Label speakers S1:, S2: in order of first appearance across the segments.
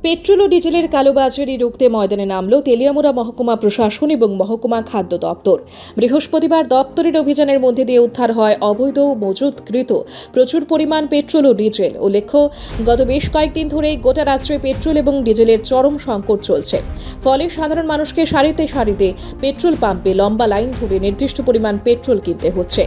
S1: Petrol ও ডিজেলের কালোবাজারি রুখতে ময়দানে নামল তেলিয়ামুড়া মহকুমা প্রশাসন এবং মহকুমা খাদ্য দপ্তর। বৃহস্পতিবার দপ্তরের অভিযানের মধ্যে দিয়ে উদ্ধার হয় অবৈধ মজুতকৃত প্রচুর পরিমাণ পেট্রোল ও ডিজেল। উল্লেখ্য, গত বেশ কয়েকদিন ধরে গোটা রাজ্যে পেট্রোল এবং ডিজেলের চরম সংকট চলছে। ফলে সাধারণ মানুষকে সারিতে সারিতে পেট্রোল পাম্পে লম্বা লাইন ধরে নির্দিষ্ট পরিমাণ পেট্রোল কিনতে হচ্ছে।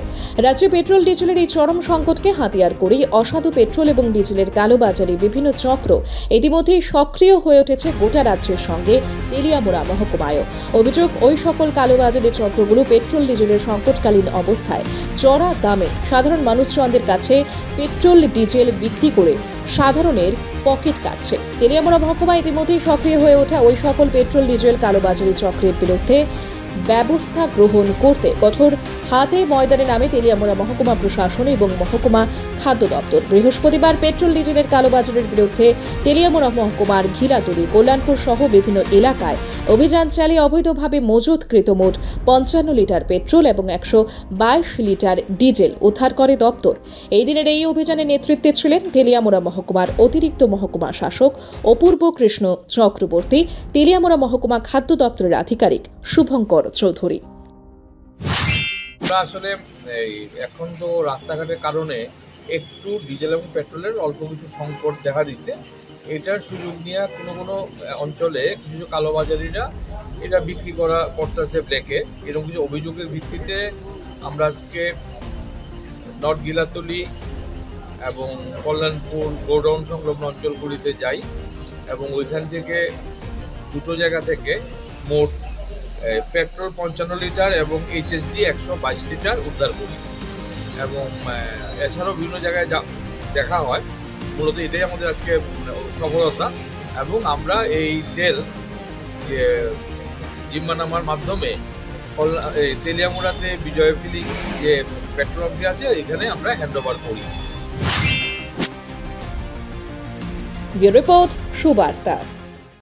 S1: রাজ্যে পেট্রোল ডিজেলের এই চরম সংকটকে হাতিয়ার করেই অসাধু পেট্রোল এবং ডিজেলের কালোবাজারি বিভিন্ন চক্র ইতিমধ্যেই সক্রিয় হয়ে উঠেছে গোটা রাজ্যের সঙ্গে তেলিয়ামুড়া মহকুমায়ও। অভিযোগ, ওই সকল কালোবাজারি চক্রগুলো পেট্রোল ডিজেলের সংকটকালীন অবস্থায় চড়া দামে সাধারণ মানুষজনদের কাছে পেট্রোল ডিজেল বিক্রি করে সাধারণের পকেট কাটছে। তেলিয়ামুড়া মহকুমা ইতিমধ্যেই সক্রিয় হয়ে ওঠা ওই সকল পেট্রোল ডিজেল কালোবাজারি চক্রের বিরুদ্ধে ব্যবস্থা গ্রহণ করতে কঠোর হাতে ময়দানে নামে তেলিয়ামুড়া মহকুমা প্রশাসন এবং মহকুমা খাদ্য দপ্তর। বৃহস্পতিবার পেট্রোল ডিজেলের কালোবাজারের বিরুদ্ধে তেলিয়ামুড়া মহকুমার ঘিলাতলি, কল্যাণপুর সহ বিভিন্ন এলাকায় অভিযান চালিয়ে অবৈধভাবে মজুতকৃত মোট 55 লিটার পেট্রোল এবং 122 লিটার ডিজেল উদ্ধার করে দপ্তর। এই দিনের এই অভিযানে নেতৃত্বে ছিলেন তেলিয়ামুড়া মহকুমার অতিরিক্ত মহকুমা শাসক অপূর্ব কৃষ্ণ চক্রবর্তী, তেলিয়ামুড়া মহকুমা খাদ্য দপ্তরের আধিকারিক শুভঙ্কর চৌধুরী।
S2: আসলে এখন তো রাস্তাঘাটের কারণে একটু ডিজেল এবং পেট্রোলের অল্প কিছু সংকট দেখা দিচ্ছে। এটার সুযোগ নিয়ে কোনো অঞ্চলে কিছু কালোবাজারিরা এটা বিক্রি করতেছে ব্ল্যাকে। এরকম কিছু অভিযোগের ভিত্তিতে আমরা আজকে নর্থ গিলাতলি এবং কল্যাণপুর গোডাউন সংলগ্ন অঞ্চলগুলিতে যাই এবং ওইখান থেকে দুটো জায়গা থেকে মোট পেট্রোল 55 লিটার এবং এইচএসডি 122 লিটার উদ্ধার করি এবং এছাড়াও বিভিন্ন জায়গায় দেখা হয়। মূলত এটাই আমাদের আজকে সফলতা এবং আমরা এই তেল জিম্মানামার মাধ্যমে তেলিয়ামুড়াতে বিজয় ফিলিং যে পেট্রোল পাম্পটি আছে এখানে আমরা হ্যান্ড ওভার করি।
S1: রিপোর্ট সুবার্তা।